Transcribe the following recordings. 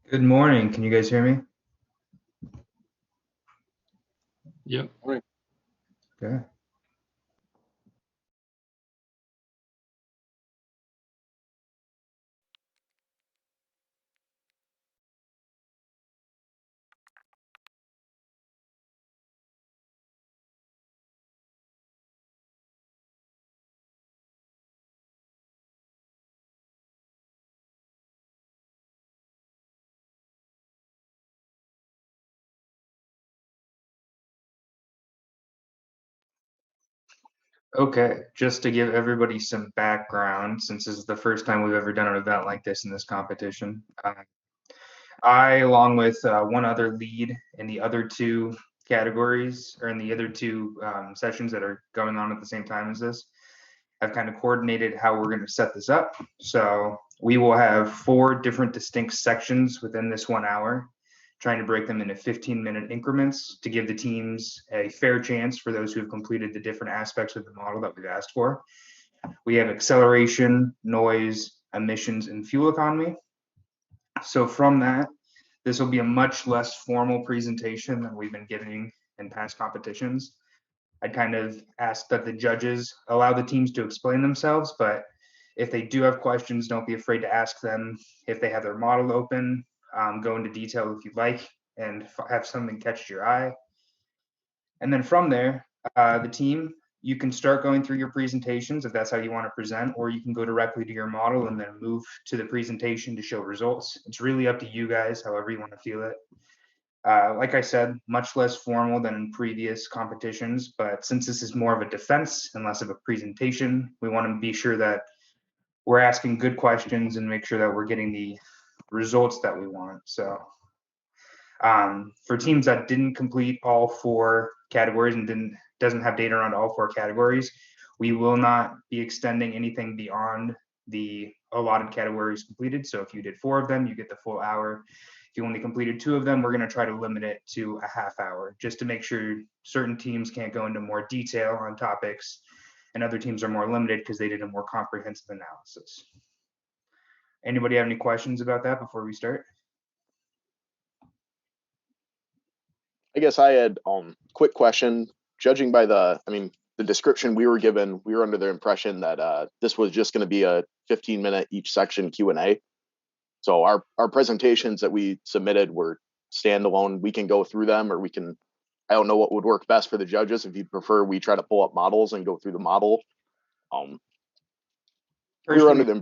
Good morning. Can you guys hear me? Yep. Okay. Okay. Just to give everybody some background, since this is the first time we've ever done an event like this in this competition, I, along with one other lead in the other two categories, or in the other two sessions that are going on at the same time as this, I've kind of coordinated how we're going to set this up. So we will have four different distinct sections within this 1 hour, trying to break them into 15-minute increments to give the teams a fair chance for those who have completed the different aspects of the model that we've asked for. We have acceleration, noise, emissions, and fuel economy. So from that, this will be a much less formal presentation than we've been giving in past competitions. I'd kind of ask that the judges allow the teams to explain themselves, but if they do have questions, don't be afraid to ask them. If they have their model open, go into detail if you'd like and have something catch your eye. And then from there, the team, you can start going through your presentations if that's how you want to present, or you can go directly to your model and then move to the presentation to show results. It's really up to you guys, however you want to feel it. Like I said, much less formal than in previous competitions, but since this is more of a defense and less of a presentation, we want to be sure that we're asking good questions and make sure that we're getting the results that we want. So for teams that didn't complete all four categories and doesn't have data around all four categories, we will not be extending anything beyond the allotted categories completed. So if you did four of them, you get the full hour. If you only completed two of them, we're going to try to limit it to a half hour just to make sure certain teams can't go into more detail on topics and other teams are more limited because they did a more comprehensive analysis. Anybody have any questions about that before we start? I guess I had quick question. Judging by the description we were given, we were under the impression that this was just going to be a 15-minute each section Q&A. So our presentations that we submitted were standalone. We can go through them, or we can. I don't know what would work best for the judges. If you prefer, we try to pull up models and go through the model. We were under them.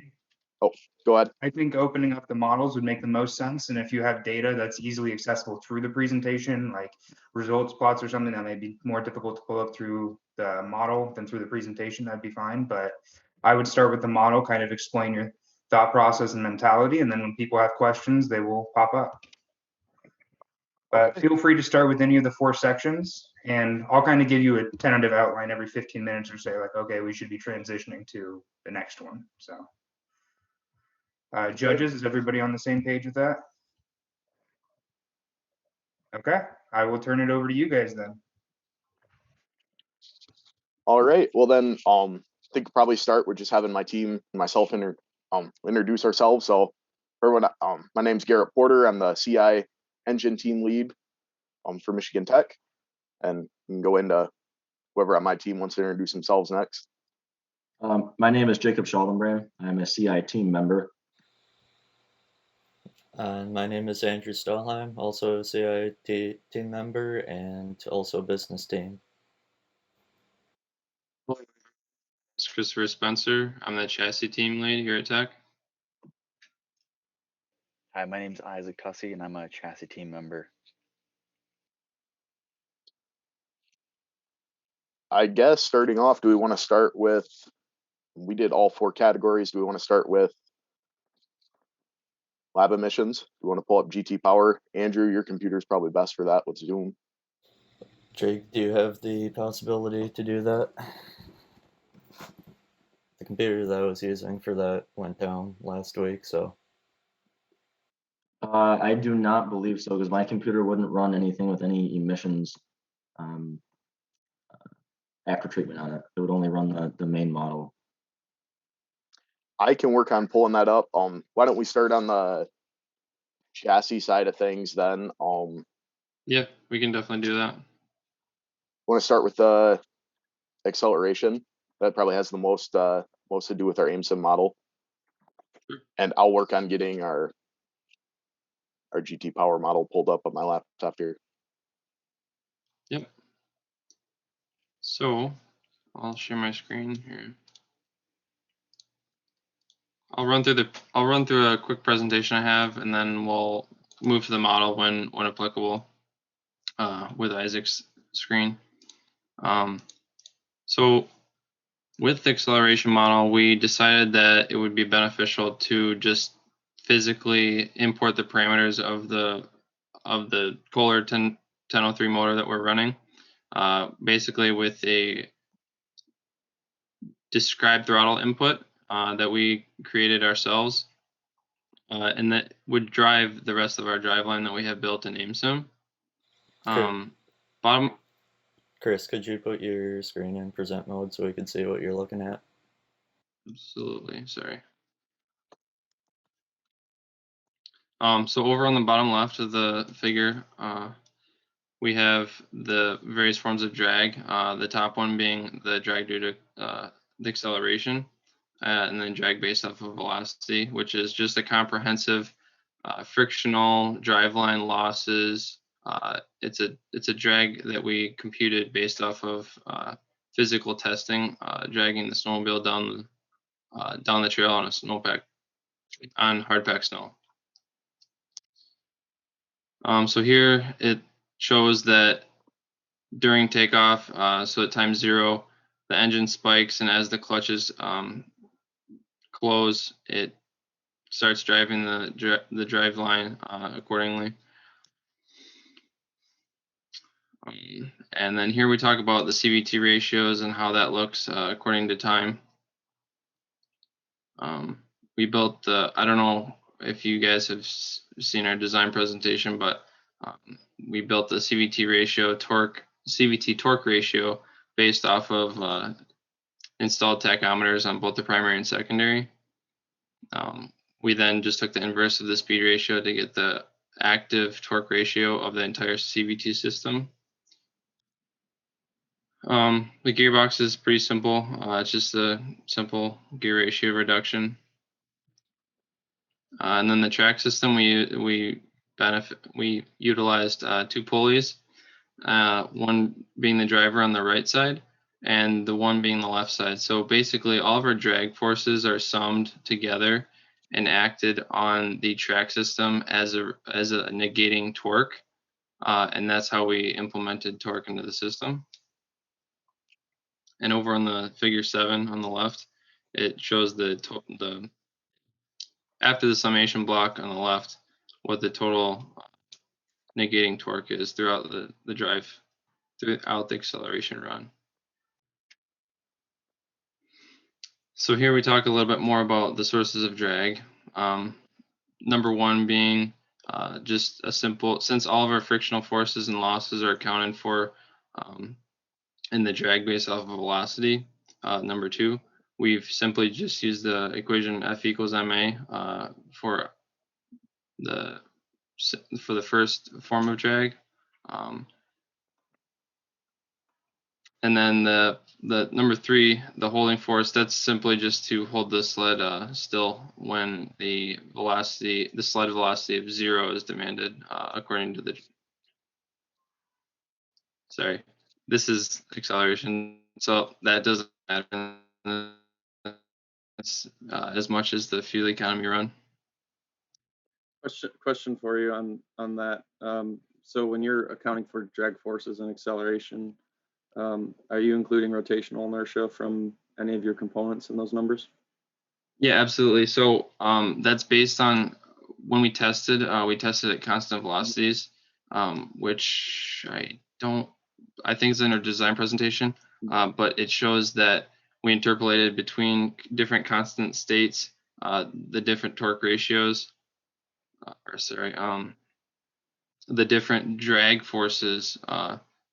Oh, go ahead. I think opening up the models would make the most sense. And if you have data that's easily accessible through the presentation, like results plots or something that may be more difficult to pull up through the model than through the presentation, that'd be fine. But I would start with the model, kind of explain your thought process and mentality. And then when people have questions, they will pop up. But feel free to start with any of the four sections, and I'll kind of give you a tentative outline every 15 minutes or say like, okay, we should be transitioning to the next one. So judges, is everybody on the same page with that? Okay, I will turn it over to you guys then. All right. Well then, I think we'll probably start with just having my team and myself introduce ourselves. So, everyone, my name's Garrett Porter. I'm the CI engine team lead for Michigan Tech, and we can go into whoever on my team wants to introduce themselves next. My name is Jacob Schaldenbrand. I'm a CI team member. My name is Andrew Stahlheim, also a CI team member and also business team. It's Christopher Spencer. I'm the chassis team lead here at Tech. Hi, my name's Isaac Cussy, and I'm a chassis team member. I guess starting off, do we want to start with? We did all four categories. Do we want to start with lab emissions? Do we want to pull up GT Power? Andrew, your computer is probably best for that with Zoom. Jake, do you have the possibility to do that? The computer that I was using for that went down last week, so. I do not believe so, because my computer wouldn't run anything with any emissions after treatment on it. It would only run the main model. I can work on pulling that up. Why don't we start on the chassis side of things, then Yeah, we can definitely do that. want to start with the acceleration. That probably has the most to do with our AIM sim model. Sure. And I'll work on getting our GT Power model pulled up on my laptop here. Yep. So I'll share my screen here. I'll run through a quick presentation I have, and then we'll move to the model when applicable with Isaac's screen. So with the acceleration model, we decided that it would be beneficial to just physically import the parameters of the Kohler 1003 motor that we're running, basically with a described throttle input that we created ourselves, and that would drive the rest of our driveline that we have built in AIMSIM. Bottom. Chris, could you put your screen in present mode so we can see what you're looking at? Absolutely, sorry. So over on the bottom left of the figure, we have the various forms of drag. The top one being the drag due to the acceleration, and then drag based off of velocity, which is just a comprehensive frictional driveline losses. It's a drag that we computed based off of physical testing, dragging the snowmobile down the trail on a snowpack on hardpack snow. So here it shows that during takeoff, so at time 0, the engine spikes, and as the clutches close, it starts driving the drive line accordingly. And then here we talk about the CVT ratios and how that looks according to time. We built I don't know if you guys have seen our design presentation, but we built the CVT torque ratio based off of installed tachometers on both the primary and secondary. We then just took the inverse of the speed ratio to get the active torque ratio of the entire CVT system. The gearbox is pretty simple. It's just a simple gear ratio reduction. And then the track system, we utilized 2 pulleys, one being the driver on the right side and the one being the left side. So basically all of our drag forces are summed together and acted on the track system as a negating torque. And that's how we implemented torque into the system. And over on the figure 7 on the left, it shows the after the summation block on the left, what the total negating torque is throughout the drive, throughout the acceleration run. So here we talk a little bit more about the sources of drag. Number 1 being just a simple, since all of our frictional forces and losses are accounted for in the drag based off of velocity. Number 2, we've simply just used the equation F equals ma for the first form of drag. And then the number 3, the holding force, that's simply just to hold the sled still when the sled velocity of 0 is demanded according to the. Sorry, this is acceleration, so that doesn't matter as much as the fuel economy run. Question for you on that. So when you're accounting for drag forces and acceleration, are you including rotational inertia from any of your components in those numbers? Yeah, absolutely. So that's based on when we tested at constant velocities, which I think is in our design presentation, but it shows that we interpolated between different constant states, the different torque ratios, the different drag forces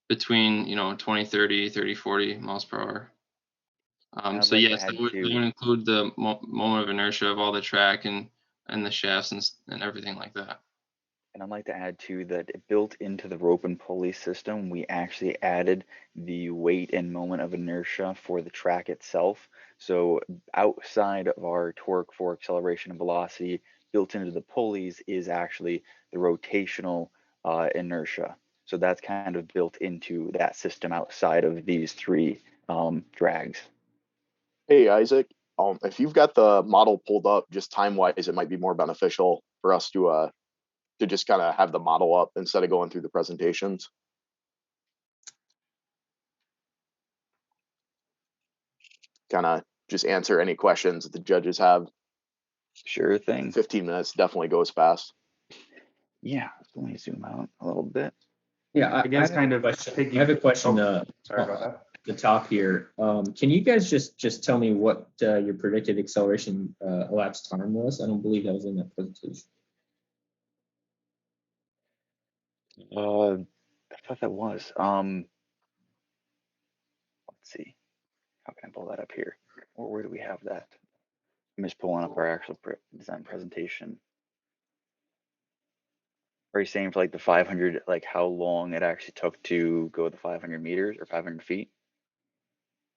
between 20, 30, 30, 40 miles per hour. So yes, that would include the moment of inertia of all the track and the shafts and everything like that. And I'd like to add too that built into the rope and pulley system, we actually added the weight and moment of inertia for the track itself. So outside of our torque for acceleration and velocity, built into the pulleys is actually the rotational inertia. So that's kind of built into that system outside of these three drags. Hey, Isaac, if you've got the model pulled up, just time-wise, it might be more beneficial for us to just kind of have the model up instead of going through the presentations. Kind of just answer any questions that the judges have. Sure thing. 15 minutes definitely goes fast. Yeah, let me zoom out a little bit. Yeah, I guess kind of I have a question. Sorry about that. The top here. Can you guys just tell me what your predicted acceleration elapsed time was? I don't believe that was in that presentation. I thought that was. Let's see. How can I pull that up here? Or where do we have that? I'm just pulling up our actual design presentation. Are you saying for like the 500, like how long it actually took to go the 500 meters or 500 feet?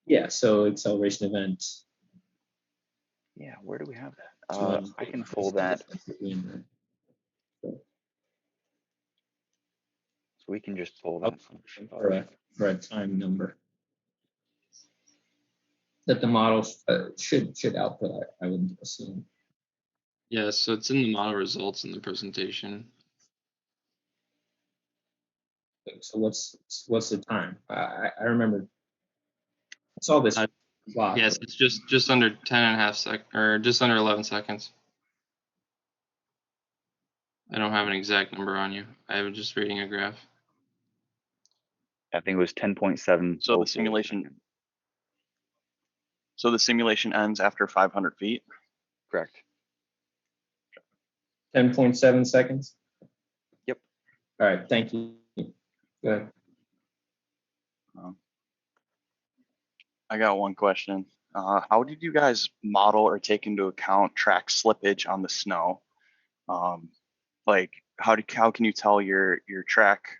Yeah, so acceleration event. Yeah, where do we have that? I can pull that. So we can just pull that for a time number that the model should output. I would assume. Yeah, so it's in the model results in the presentation. So what's the time? I remember. I saw this. Yes, it's just under 10.5 seconds, or just under 11 seconds. I don't have an exact number on you. I was just reading a graph. I think it was 10.7. So the simulation. So the simulation ends after 500 feet. Correct. 10.7 seconds. Yep. All right. Thank you. Go ahead. I got one question. How did you guys model or take into account track slippage on the snow? Like how can you tell your track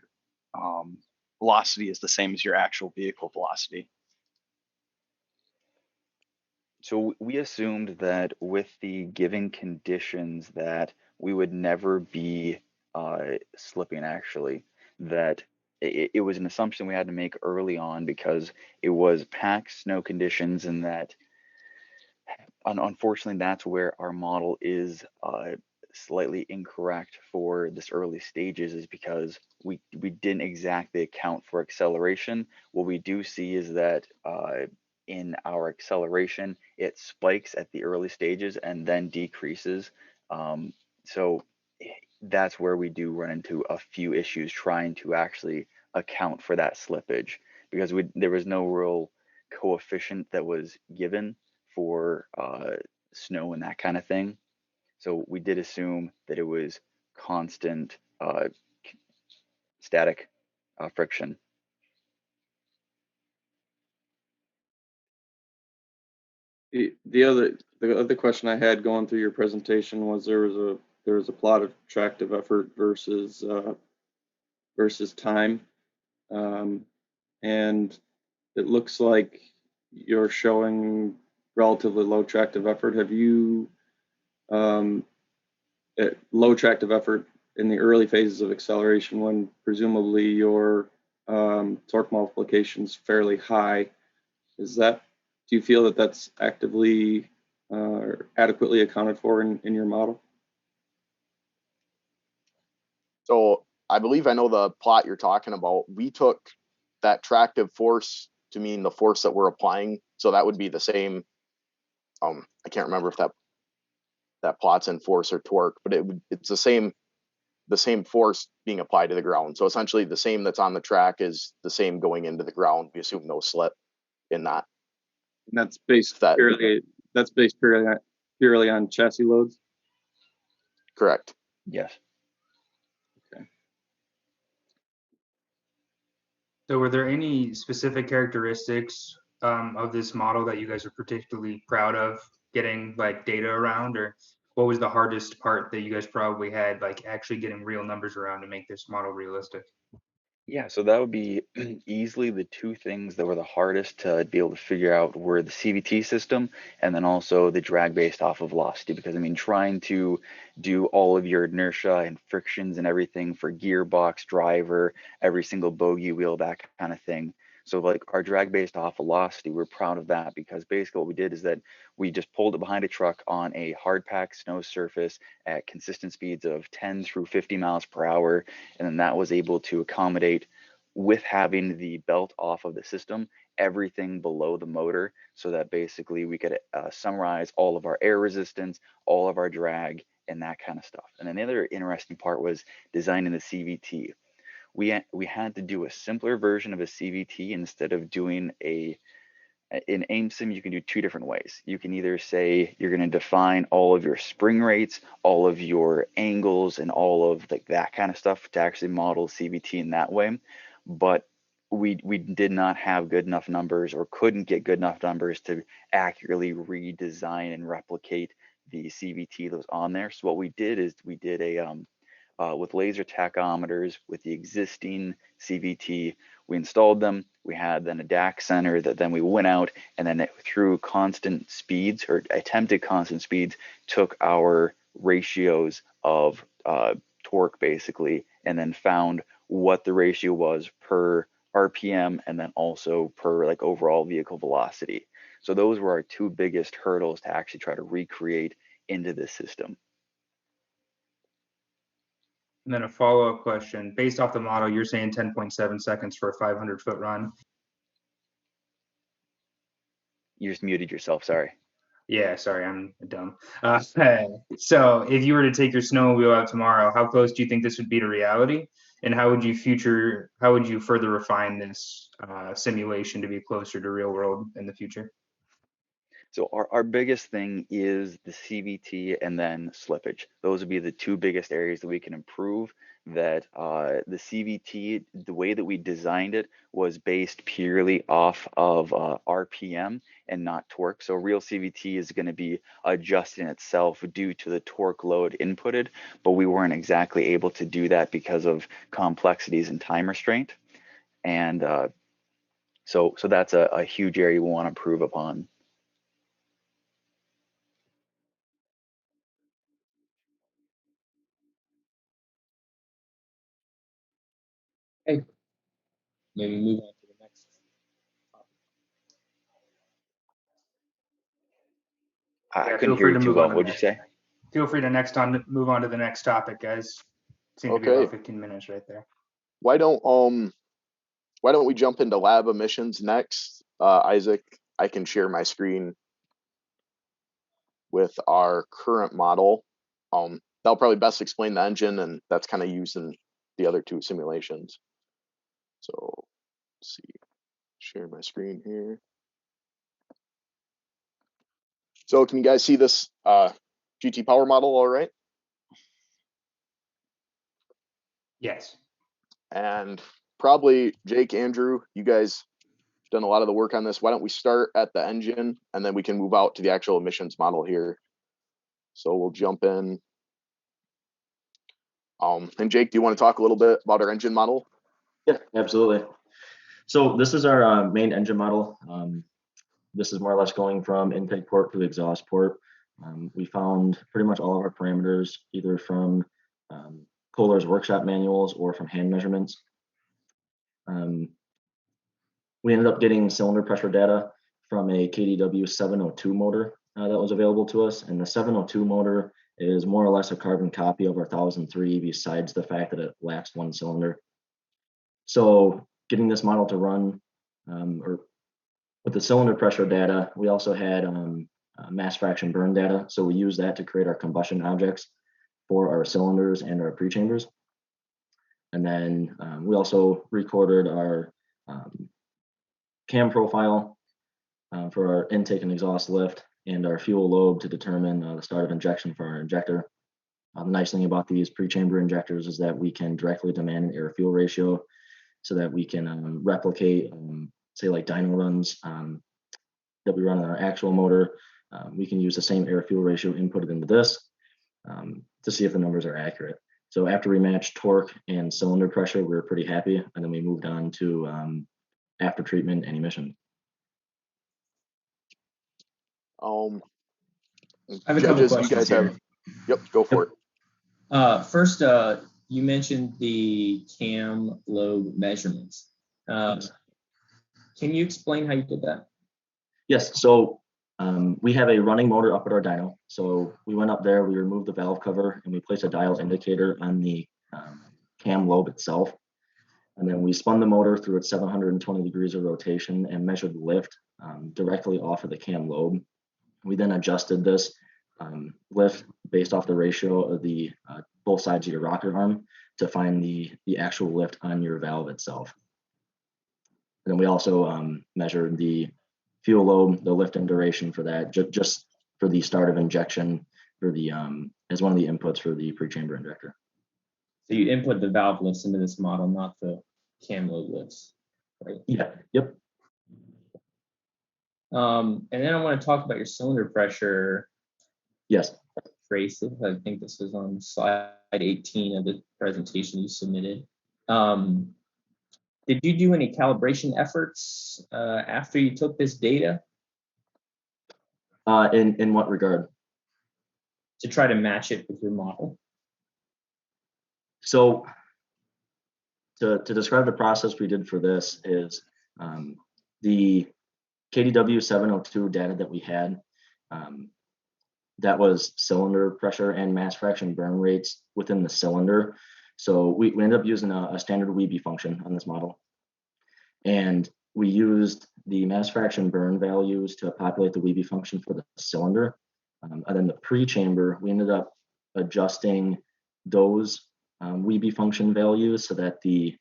velocity is the same as your actual vehicle velocity? So we assumed that with the given conditions that we would never be slipping, actually, that it was an assumption we had to make early on because it was packed snow conditions, and that unfortunately that's where our model is slightly incorrect for this early stages, is because we didn't exactly account for acceleration. What we do see is that in our acceleration, it spikes at the early stages and then decreases. So that's where we do run into a few issues trying to actually account for that slippage, because there was no real coefficient that was given for snow and that kind of thing. So we did assume that it was constant static friction. The other question I had going through your presentation was there was a plot of tractive effort versus time, and it looks like you're showing relatively low tractive effort. Have you low tractive effort in the early phases of acceleration when presumably your torque multiplication is fairly high? Do you feel that that's actively adequately accounted for in your model? So I believe I know the plot you're talking about. We took that tractive force to mean the force that we're applying. So that would be the same. I can't remember if that plot's in force or torque, but it's the same force being applied to the ground. So essentially the same that's on the track is the same going into the ground. We assume no slip in that. And that's based purely on chassis loads? Correct. Yes. Okay. So were there any specific characteristics of this model that you guys are particularly proud of getting like data around, or what was the hardest part that you guys probably had, like actually getting real numbers around to make this model realistic? Yeah, so that would be easily the two things that were the hardest to be able to figure out were the CVT system and then also the drag based off of velocity. Because I mean, trying to do all of your inertia and frictions and everything for gearbox, driver, every single bogey wheel, that kind of thing. So like our drag based off velocity, we're proud of that because basically what we did is that we just pulled it behind a truck on a hard packed snow surface at consistent speeds of 10 through 50 miles per hour. And then that was able to accommodate, with having the belt off of the system, everything below the motor, so that basically we could summarize all of our air resistance, all of our drag, and that kind of stuff. And then the other interesting part was designing the CVT. We had to do a simpler version of a CVT instead of doing in AimSim, you can do two different ways. You can either say you're going to define all of your spring rates, all of your angles, and all of like that kind of stuff to actually model CVT in that way. But we did not have good enough numbers or couldn't get good enough numbers to accurately redesign and replicate the CVT that was on there. So what we did is we did a with laser tachometers with the existing CVT. We installed them. We had then a DAC center that then we went out and then through constant speeds or attempted constant speeds took our ratios of torque basically and then found what the ratio was per RPM and then also per like overall vehicle velocity. So those were our two biggest hurdles to actually try to recreate into this system. And then a follow-up question, based off the model, you're saying 10.7 seconds for a 500-foot run. You just muted yourself, sorry. Yeah, sorry, I'm dumb. So if you were to take your snowmobile out tomorrow, how close do you think this would be to reality? And how would you further refine this simulation to be closer to real world in the future? So our biggest thing is the CVT and then slippage. Those would be the two biggest areas that we can improve. That the CVT, the way that we designed it was based purely off of RPM and not torque. So real CVT is going to be adjusting itself due to the torque load inputted, but we weren't exactly able to do that because of complexities and time restraint. And so that's a huge area we want to improve upon. Okay. Maybe move on to the next topic. I couldn't hear you too well. What'd you say? Feel free to move on to the next topic, guys. Seems to be about 15 minutes right there. Why don't we jump into lab emissions next? Isaac, I can share my screen with our current model. That'll probably best explain the engine, and that's kind of used in the other two simulations. So let's see, share my screen here. So can you guys see this GT Power model all right? Yes. And probably Jake, Andrew, you guys done a lot of the work on this. Why don't we start at the engine and then we can move out to the actual emissions model here. So we'll jump in. And Jake, do you want to talk a little bit about our engine model? Yeah, absolutely. So this is our main engine model. This is more or less going from intake port to exhaust port. We found pretty much all of our parameters either from Kohler's workshop manuals or from hand measurements. We ended up getting cylinder pressure data from a KDW 702 motor that was available to us. And the 702 motor is more or less a carbon copy of our 1003 besides the fact that it lacks one cylinder. So getting this model to run, or with the cylinder pressure data, we also had mass fraction burn data. So we use that to create our combustion objects for our cylinders and our pre-chambers. And then we also recorded our cam profile for our intake and exhaust lift and our fuel lobe to determine the start of injection for our injector. The nice thing about these pre-chamber injectors is that we can directly demand an air-fuel ratio so that we can replicate, say like dyno runs that we run on our actual motor. We can use the same air-fuel ratio inputted into this, to see if the numbers are accurate. So after we matched torque and cylinder pressure, we were pretty happy, and then we moved on to after treatment and emission. I have a couple Judges, you questions guys here. have. Yep, go for it. First, you mentioned the cam lobe measurements. Can you explain how you did that? Yes, so we have a running motor up at our dyno. So we went up there, we removed the valve cover, and we placed a dial indicator on the cam lobe itself. And then we spun the motor through its 720 degrees of rotation and measured lift directly off of the cam lobe. We then adjusted this lift based off the ratio of the both sides of your rocker arm to find the actual lift on your valve itself. And then we also measured the fuel load, the lift and duration for that, just for the start of injection for the as one of the inputs for the pre-chamber injector. So you input the valve lifts into this model, not the cam lobe lifts, right? Yeah. Yep. And then I want to talk about your cylinder pressure. Yes. Traces. I think this was on slide 18 of the presentation you submitted. Did you do any calibration efforts after you took this data? In what regard? To try to match it with your model. So to describe the process we did for this is the KDW 702 data that we had, that was cylinder pressure and mass fraction burn rates within the cylinder. So we ended up using a standard Weeby function on this model. And we used the mass fraction burn values to populate the Weeby function for the cylinder. And then the pre-chamber, we ended up adjusting those Weeby function values so that the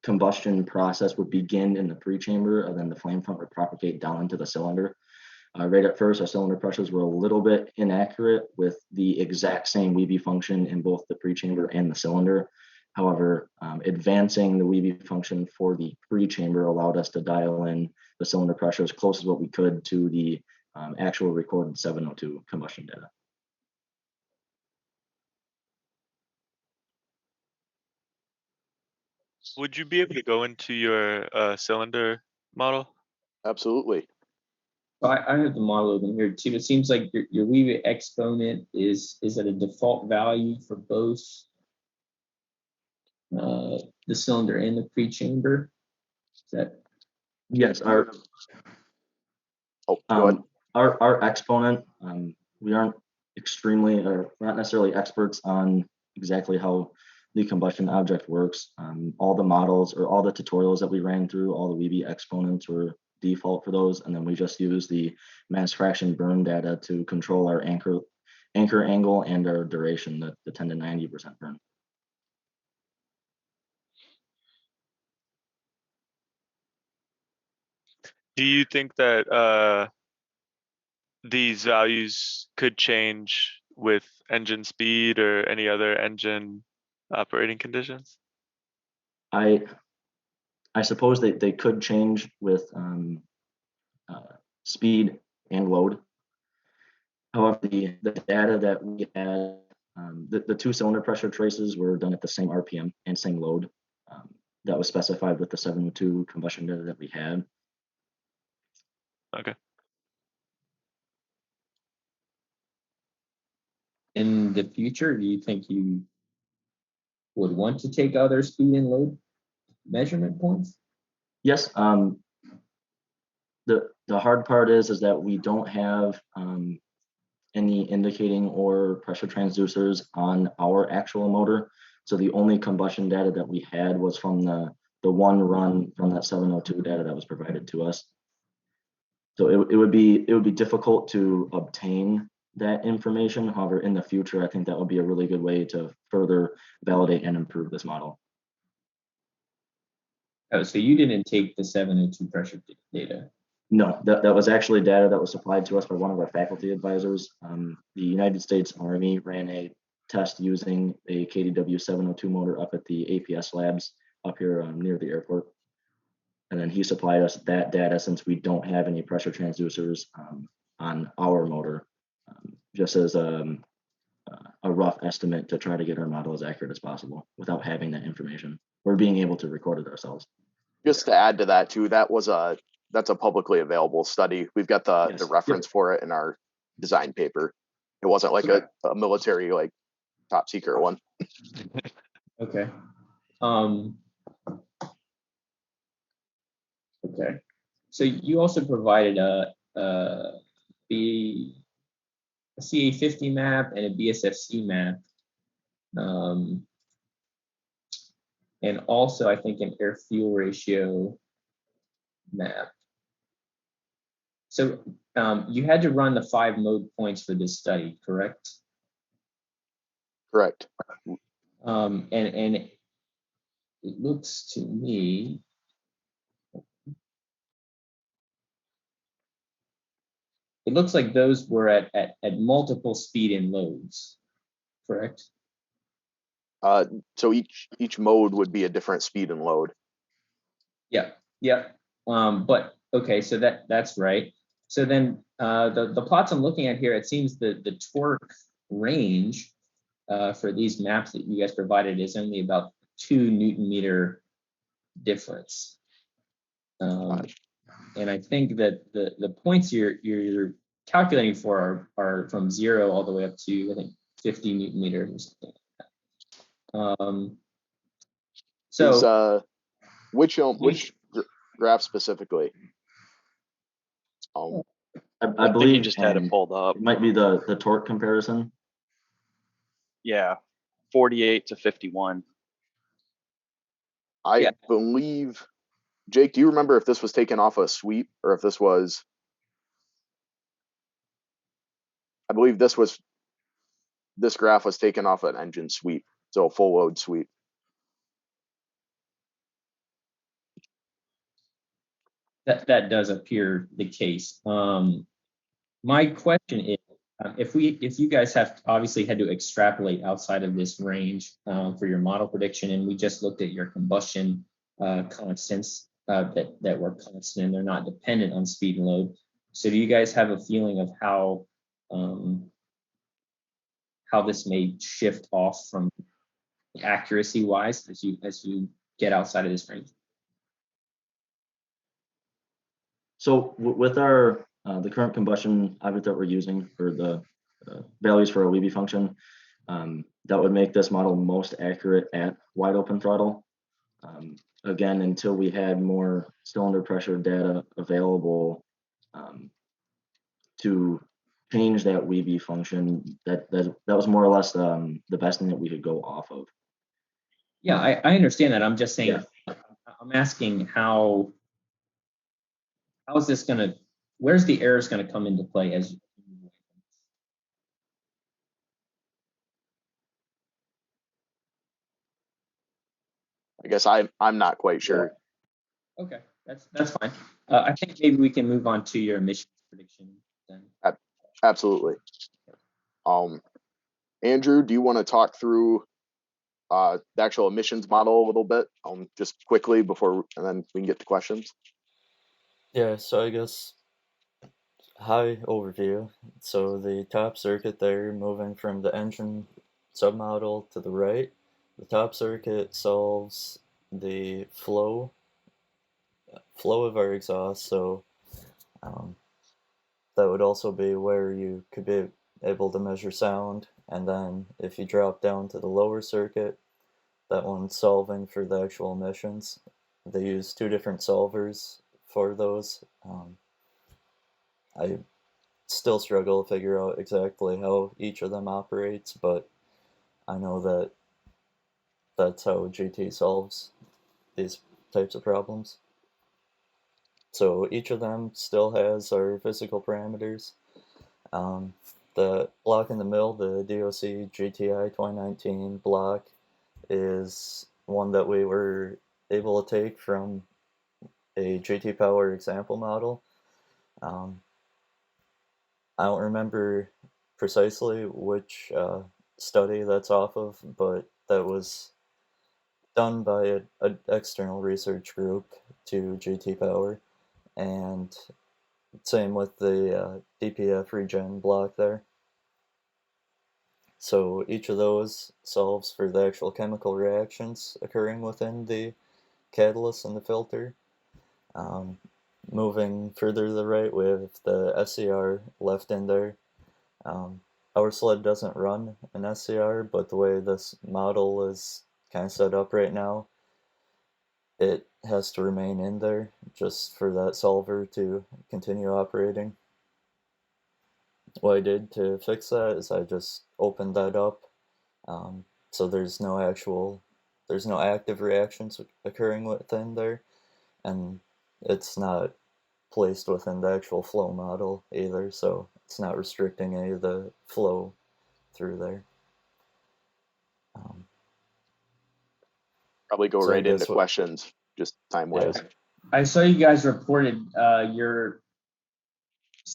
combustion process would begin in the pre-chamber, and then the flame front would propagate down into the cylinder. Right at first, our cylinder pressures were a little bit inaccurate with the exact same Weeby function in both the pre-chamber and the cylinder. However, advancing the Weeby function for the pre-chamber allowed us to dial in the cylinder pressure as close as what we could to the actual recorded 702 combustion data. Would you be able to go into your cylinder model? Absolutely. So I have the model open here too. It seems like your Weeby exponent is at a default value for both the cylinder and the pre-chamber. Is that? Yes, Go ahead. Our exponent, we aren't extremely, or not necessarily experts on exactly how the combustion object works. All the models or all the tutorials that we ran through, all the Weeby exponents were default for those, and then we just use the mass fraction burn data to control our anchor angle and our duration, the 10 to 90% burn. Do you think that these values could change with engine speed or any other engine operating conditions? I suppose they could change with speed and load. However, the data that we had, the two cylinder pressure traces were done at the same RPM and same load that was specified with the 702 combustion data that we had. Okay. In the future, do you think you would want to take other speed and load measurement points? Yes. The hard part is that we don't have any indicating or pressure transducers on our actual motor. So the only combustion data that we had was from the one run from that 702 data that was provided to us. So it would be difficult to obtain that information. However, in the future, I think that would be a really good way to further validate and improve this model. Oh, so you didn't take the 702 pressure data? No, that was actually data that was supplied to us by one of our faculty advisors. The United States Army ran a test using a KDW 702 motor up at the APS labs up here near the airport. And then he supplied us that data since we don't have any pressure transducers on our motor. just as a rough estimate to try to get our model as accurate as possible without having that information or being able to record it ourselves. Just to add to that too, that's a publicly available study. We've got the Yes. reference for it in our design paper. It wasn't like a military like top secret one. Okay. Okay. So you also provided a CA50 map and a BSFC map. And also, I think, an air fuel ratio map. So you had to run the 5 mode points for this study, correct? Correct. And it looks to me, it looks like those were at multiple speed and loads, correct? So each mode would be a different speed and load. Yeah, yeah. But okay, so that's right. So then the plots I'm looking at here, it seems the torque range for these maps that you guys provided is only about 2 Newton meter difference. And I think that the points you're calculating for are from 0 all the way up to, I think, 50 Newton meters or something like that. So which graph specifically? I I think believe you just had it pulled up. It might be the torque comparison. Yeah, 48 to 51. I believe, Jake, do you remember if this was taken off a sweep or if this was? I believe this graph was taken off an engine sweep, so a full load sweep. That does appear the case. My question is, if you guys have obviously had to extrapolate outside of this range for your model prediction, and we just looked at your combustion constants that were constant and they're not dependent on speed and load. So do you guys have a feeling of how this may shift off from accuracy wise as you get outside of this range? So with our the current combustion object that we're using for the values for a Weeby function, that would make this model most accurate at wide open throttle. Again, until we had more cylinder pressure data available to change that Weeby function, that was more or less the best thing that we could go off of. Yeah, I understand that. I'm just saying, Yeah. I'm asking how is this gonna, where's the errors gonna come into play as I guess I'm not quite sure. Okay, that's fine. I think maybe we can move on to your emissions prediction then. Absolutely. Andrew, do you want to talk through the actual emissions model a little bit, just quickly and then we can get to questions? Yeah, so I guess high overview. So the top circuit there, moving from the engine submodel to the right, the top circuit solves the flow of our exhaust. So that would also be where you could be able to measure sound. And then if you drop down to the lower circuit, that one's solving for the actual emissions. They use 2 different solvers for those. I still struggle to figure out exactly how each of them operates, but I know that that's how GT solves these types of problems. So each of them still has our physical parameters. The block in the middle, the DOC GTI 2019 block, is one that we were able to take from a GT Power example model. I don't remember precisely which study that's off of, but that was done by an external research group to GT Power, and same with the DPF regen block there. So each of those solves for the actual chemical reactions occurring within the catalyst and the filter. Moving further to the right, we have the SCR left in there. Our sled doesn't run an SCR, but the way this model is kind of set up right now, it has to remain in there just for that solver to continue operating. What I did to fix that is I just opened that up, so there's no active reactions occurring within there, and it's not placed within the actual flow model either, so it's not restricting any of the flow through there. Probably go So I right into guess what- questions, just time wise. I saw you guys reported your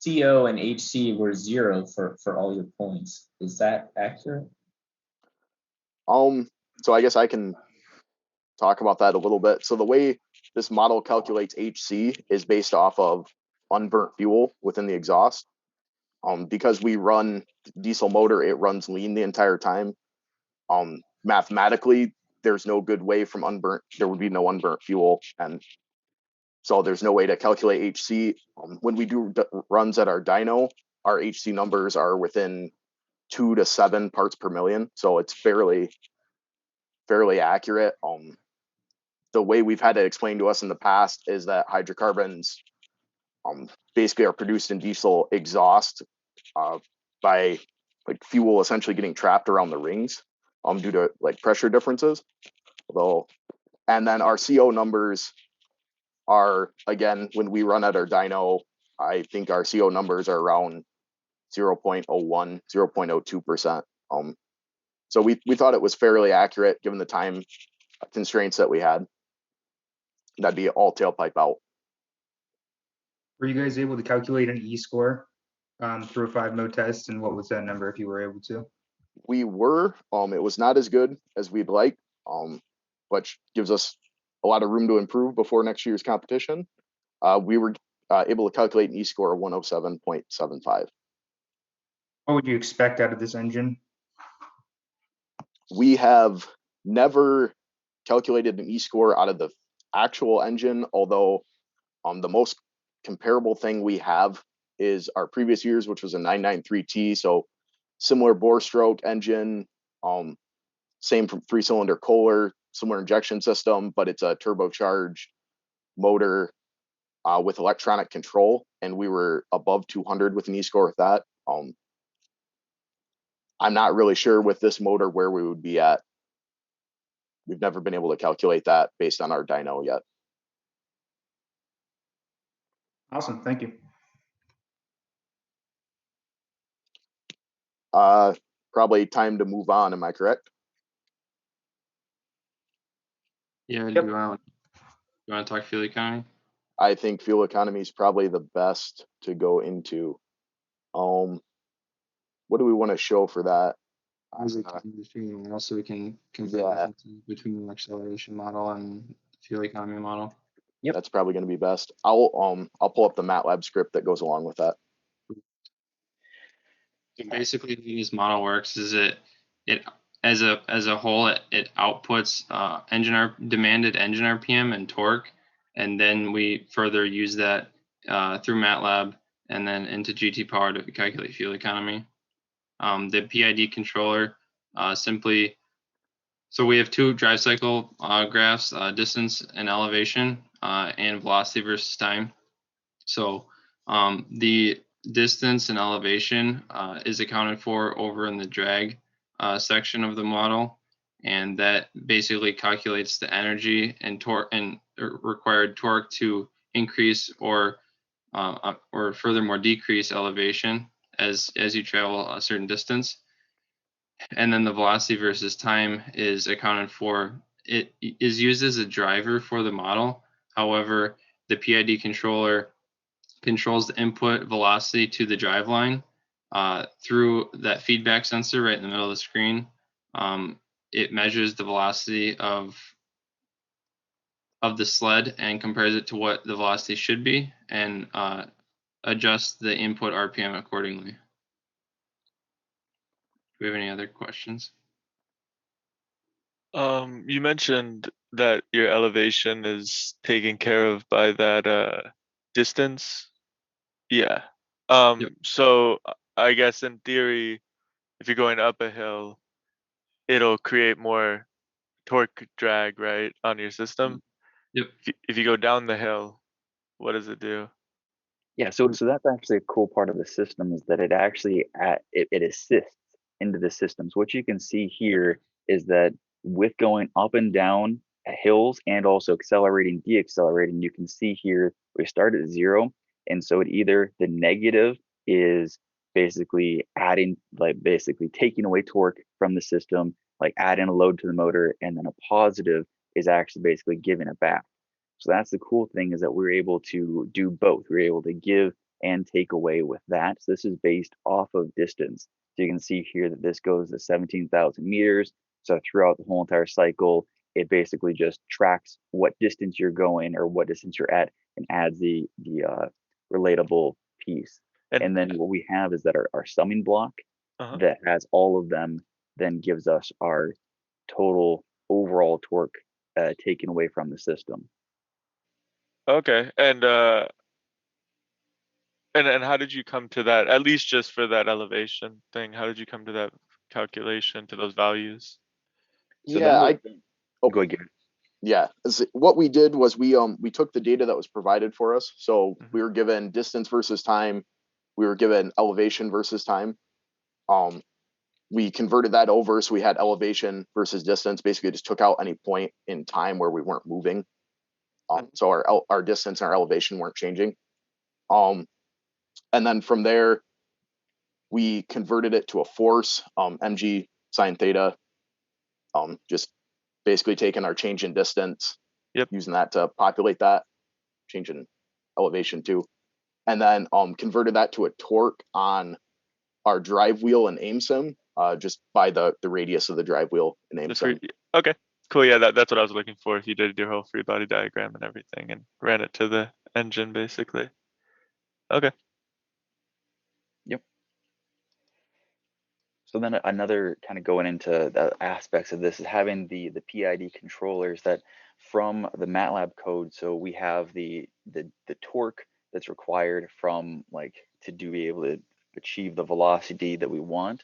CO and HC were 0 for all your points. Is that accurate? So I guess I can talk about that a little bit. So the way this model calculates HC is based off of unburnt fuel within the exhaust. Because we run diesel motor, it runs lean the entire time. Mathematically, there's no good way from unburnt, there would be no unburnt fuel. And so there's no way to calculate HC. When we do runs at our dyno, our HC numbers are within 2 to 7 parts per million. So it's fairly accurate. The way we've had it explained to us in the past is that hydrocarbons basically are produced in diesel exhaust by like fuel essentially getting trapped around the rings due to like pressure differences. And then our CO numbers are, again, when we run at our dyno, I think our CO numbers are around 0.01, 0.02%. So we thought it was fairly accurate given the time constraints that we had. That'd be all tailpipe out. Were you guys able to calculate an E-score through a 5-mode test? And what was that number if you were able to? We were. It was not as good as we'd like, which gives us a lot of room to improve before next year's competition. We were able to calculate an E-score of 107.75. What would you expect out of this engine? We have never calculated an E-score out of the actual engine, although the most comparable thing we have is our previous years, which was a 993T, so similar bore stroke engine, same 3-cylinder Kohler, similar injection system, but it's a turbocharged motor with electronic control, and we were above 200 with an E-score with that. I'm not really sure with this motor where we would be at. We've never been able to calculate that based on our dyno yet. Awesome, thank you. Probably time to move on, am I correct? Yeah, Yep. you want to talk fuel economy? I think fuel economy is probably the best to go into. What do we want to show for that? Also, we can compare Yeah. differences between the acceleration model and fuel economy model. Yep. That's probably going to be best. I'll pull up the MATLAB script that goes along with that. So basically, the way this model works is it as a whole it outputs demanded engine RPM and torque, and then we further use that through MATLAB and then into GT Power to calculate fuel economy. The PID controller simply, so we have 2 drive cycle graphs, distance and elevation, and velocity versus time. So the distance and elevation is accounted for over in the drag section of the model, and that basically calculates the energy and torque and required torque to increase or furthermore decrease elevation as you travel a certain distance. And then the velocity versus time is accounted for. It is used as a driver for the model. However, the PID controller controls the input velocity to the driveline through that feedback sensor right in the middle of the screen. It measures the velocity of the sled and compares it to what the velocity should be, and adjusts the input RPM accordingly. we have any other questions? You mentioned that your elevation is taken care of by that distance. Yeah. Yep. So I guess in theory, if you're going up a hill, it'll create more torque drag, right, on your system. Yep. If you go down the hill, what does it do? Yeah, so that's actually a cool part of the system is that it actually it assists into the system. So what you can see here is that with going up and down hills and also accelerating, deaccelerating, you can see here we start at 0, and so it either the negative is basically adding, like basically taking away torque from the system, like adding a load to the motor, and then a positive is actually basically giving it back. So that's the cool thing is that we're able to do both. We're able to give and take away with that. So this is based off of distance. So you can see here that this goes to 17,000 meters. So throughout the whole entire cycle, it basically just tracks what distance you're going or what distance you're at and adds the relatable piece. And then what we have is that our summing block that has all of them then gives us our total overall torque taken away from the system. Okay. And how did you come to that, at least just for that elevation thing? How did you come to that calculation, to those values? So Go ahead. Yeah, what we did was we took the data that was provided for us. So we were given distance versus time, we were given elevation versus time. We converted that over, so we had elevation versus distance. Basically, just took out any point in time where we weren't moving. So our distance and our elevation weren't changing. And then from there, we converted it to a force, mg sine theta. Just basically taking our change in distance, using that to populate that, change in elevation too, and then converted that to a torque on our drive wheel in AimSim, just by the radius of the drive wheel in AimSim. Okay, cool. Yeah, that's what I was looking for. If you did your whole free body diagram and everything and ran it to the engine, basically. Okay. Yep. So then another kind of going into the aspects of this is having the PID controllers that from the MATLAB code. So we have the torque that's required from like to be able to achieve the velocity that we want.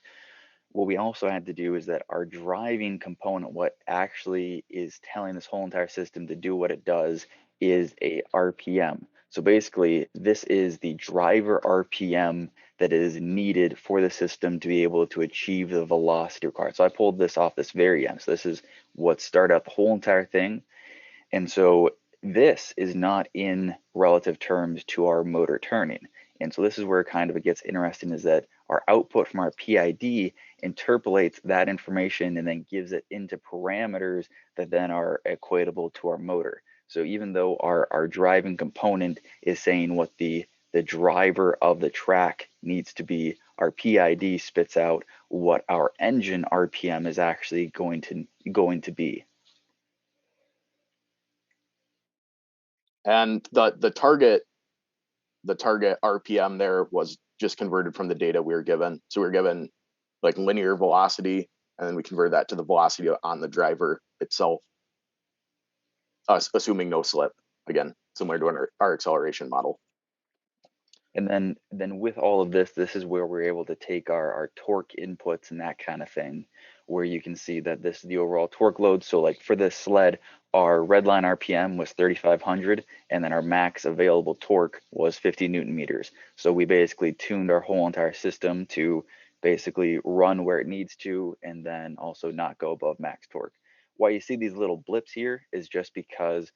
What we also had to do is that our driving component, what actually is telling this whole entire system to do what it does, is a RPM. So basically, this is the driver RPM that is needed for the system to be able to achieve the velocity required. So I pulled this off this very end. So this is what started out the whole entire thing. And so this is not in relative terms to our motor turning. And so this is where kind of it gets interesting, is that our output from our PID interpolates that information and then gives it into parameters that then are equatable to our motor. So even though our driving component is saying what the driver of the track needs to be, our PID spits out what our engine RPM is actually going to be. And the target RPM there was just converted from the data we were given. So we were given like linear velocity, and then we converted that to the velocity on the driver itself, assuming no slip, again, similar to our acceleration model. And then with all of this, this is where we're able to take our torque inputs and that kind of thing, where you can see that this is the overall torque load. So like for this sled, our redline RPM was 3,500, and then our max available torque was 50 Newton meters. So we basically tuned our whole entire system to basically run where it needs to, and then also not go above max torque. Why you see these little blips here is just because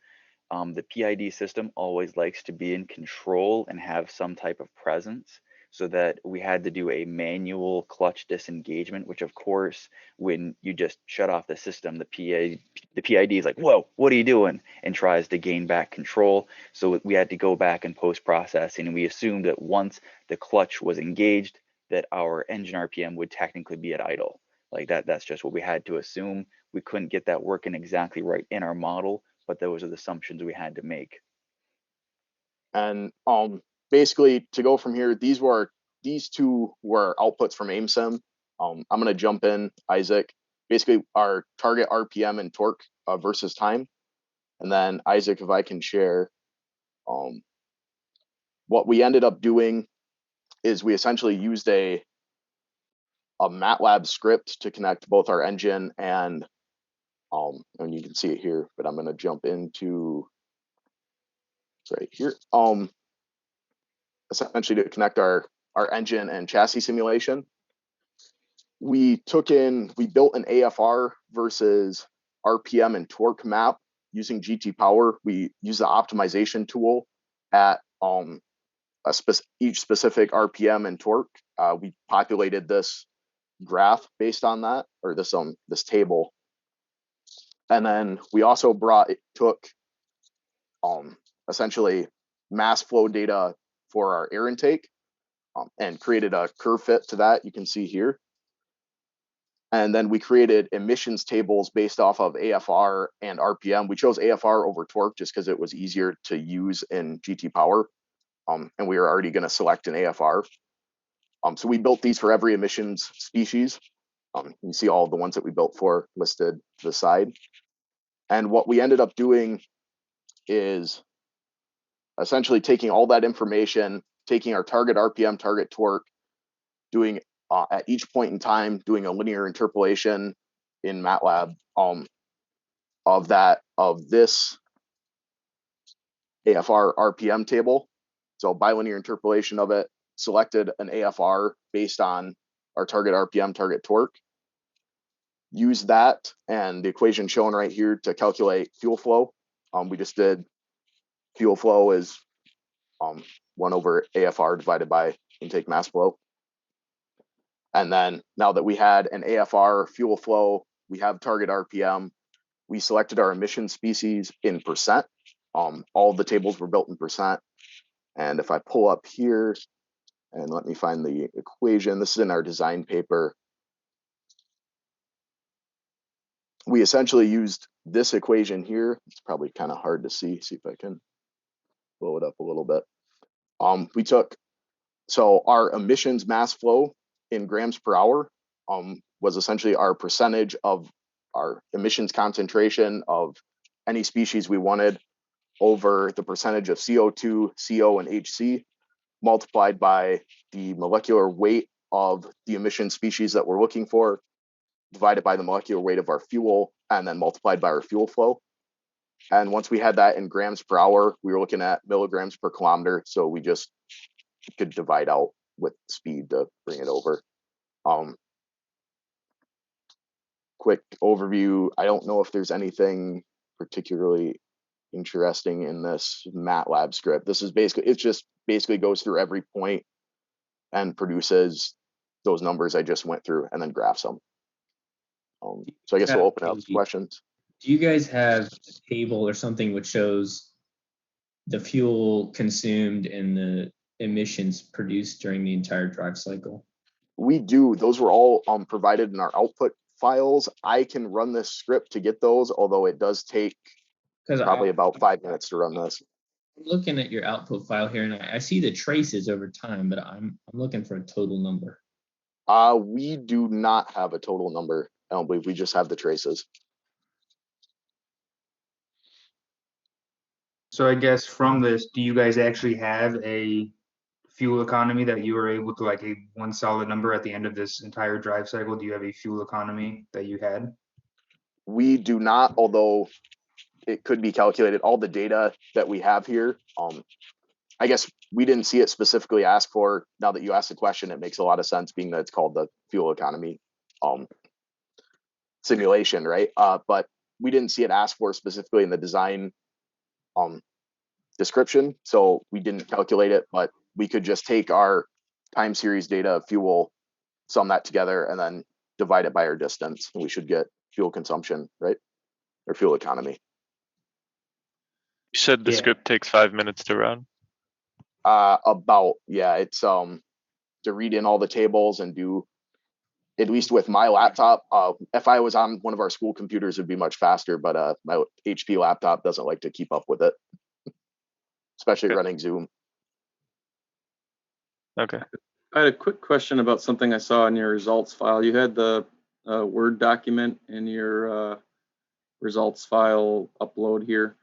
the PID system always likes to be in control and have some type of presence, so that we had to do a manual clutch disengagement, which of course, when you just shut off the system, the PID is like, whoa, what are you doing? And tries to gain back control. So we had to go back and post-processing, and we assumed that once the clutch was engaged, that our engine RPM would technically be at idle. Like that's just what we had to assume. We couldn't get that working exactly right in our model, but those are the assumptions we had to make. And basically, to go from here, these two were outputs from AimSim. I'm going to jump in, Isaac. Basically, our target RPM and torque versus time. And then Isaac, if I can share, what we ended up doing is we essentially used a MATLAB script to connect both our engine and you can see it here, but I'm going to jump into it's right here. Essentially to connect our engine and chassis simulation. We built an AFR versus RPM and torque map using GT Power. We use the optimization tool at each specific RPM and torque. We populated this graph based on that, or this table. And then we also took essentially mass flow data for our air intake and created a curve fit to that, you can see here. And then we created emissions tables based off of AFR and RPM. We chose AFR over torque just because it was easier to use in GT Power. And we were already going to select an AFR. So we built these for every emissions species. You see all the ones that we built for listed to the side. And what we ended up doing is essentially taking all that information, taking our target RPM, target torque, doing at each point in time, doing a linear interpolation in MATLAB of this AFR RPM table. So bilinear interpolation of it, selected an AFR based on our target RPM, target torque, use that and the equation shown right here to calculate fuel flow. We just did fuel flow is 1 over AFR divided by intake mass flow. And then now that we had an AFR fuel flow, we have target RPM, we selected our emission species in percent. All of the tables were built in percent. And if I pull up here and let me find the equation, this is in our design paper. We essentially used this equation here. It's probably kind of hard to see if I can blow it up a little bit. So our emissions mass flow in grams per hour was essentially our percentage of our emissions concentration of any species we wanted over the percentage of CO2, CO, and HC multiplied by the molecular weight of the emission species that we're looking for, divided by the molecular weight of our fuel, and then multiplied by our fuel flow. And once we had that in grams per hour, we were looking at milligrams per kilometer. So we just could divide out with speed to bring it over. Quick overview. I don't know if there's anything particularly interesting in this MATLAB script. This is basically goes through every point and produces those numbers I just went through and then graphs them. So I guess we'll open up questions. Do you guys have a table or something which shows the fuel consumed and the emissions produced during the entire drive cycle? We do. Those were all provided in our output files. I can run this script to get those, although it does take probably about 5 minutes to run this. I'm looking at your output file here, and I see the traces over time, but I'm looking for a total number. We do not have a total number. I don't believe we just have the traces. So I guess from this, do you guys actually have a fuel economy that you were able to, like, a one solid number at the end of this entire drive cycle? Do you have a fuel economy that you had? We do not, although it could be calculated. All the data that we have here, I guess we didn't see it specifically asked for. Now that you asked the question, it makes a lot of sense, being that it's called the fuel economy simulation, right? But we didn't see it asked for specifically in the design description, so we didn't calculate it, but we could just take our time series data of fuel, sum that together, and then divide it by our distance, and we should get fuel consumption, right? Or fuel economy. You said the script takes 5 minutes to run? It's to read in all the tables and do, at least with my laptop. If I was on one of our school computers, it'd be much faster, but my HP laptop doesn't like to keep up with it, especially running Zoom. Okay. I had a quick question about something I saw in your results file. You had the Word document in your results file upload here,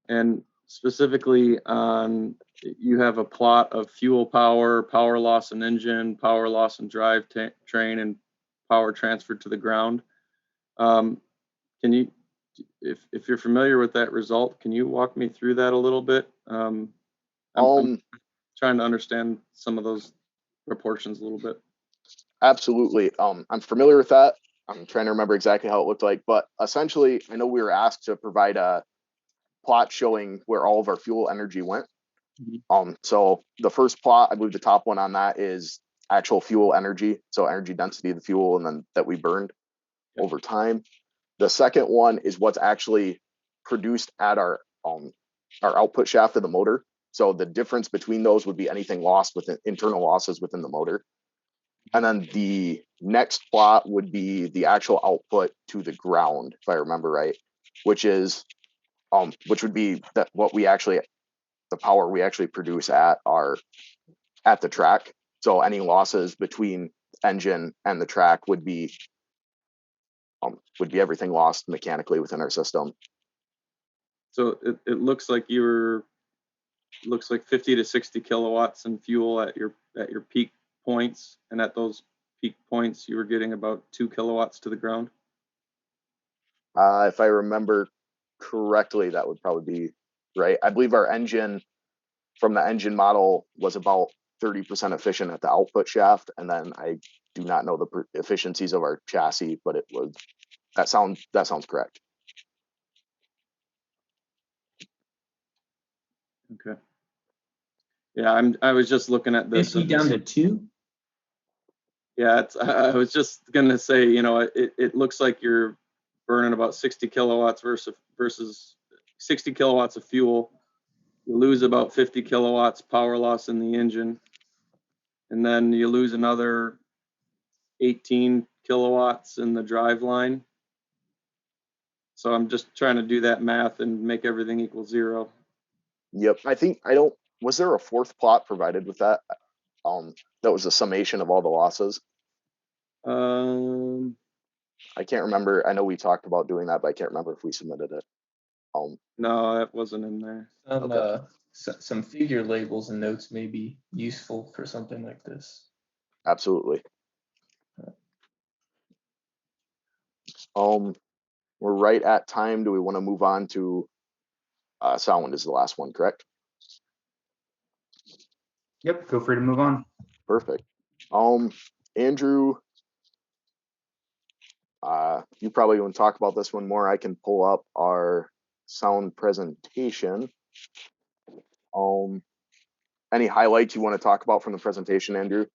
and specifically on you have a plot of fuel power, power loss in engine, power loss in drive train, and power transferred to the ground. Can you, if you're familiar with that result, can you walk me through that a little bit? I'm trying to understand some of those proportions a little bit. Absolutely. I'm familiar with that. I'm trying to remember exactly how it looked like, but essentially, I know we were asked to provide a plot showing where all of our fuel energy went. So the first plot, I believe the top one on that is actual fuel energy, so energy density of the fuel, and then that we burned over time. The second one is what's actually produced at our output shaft of the motor. So the difference between those would be anything lost with internal losses within the motor. And then the next plot would be the actual output to the ground, if I remember right, which is which would be that what we actually, the power we actually produce at the track. So any losses between engine and the track would be everything lost mechanically within our system. So it looks like looks like 50 to 60 kilowatts in fuel at your peak points, and at those peak points you were getting about 2 kilowatts to the ground. If I remember correctly, that would probably be right. I believe our engine from the engine model was about 30% efficient at the output shaft, and then I do not know the efficiencies of our chassis, but it was that sounds correct. Okay. Yeah, I was just looking at this. 50 down to 2? Yeah, I was just gonna say, you know, it looks like you're burning about 60 kilowatts versus 60 kilowatts of fuel. You lose about 50 kilowatts power loss in the engine, and then you lose another 18 kilowatts in the drive line. So I'm just trying to do that math and make everything equal 0. Yep. Was there a fourth plot provided with that? That was a summation of all the losses. I can't remember. I know we talked about doing that, but I can't remember if we submitted it. No, that wasn't in there. Some figure labels and notes may be useful for something like this. Absolutely. We're right at time. Do we want to move on to sound is the last one, correct? Yep, feel free to move on. Perfect. Andrew, you probably want to talk about this one more. I can pull up our sound presentation. Any highlights you want to talk about from the presentation, Andrew?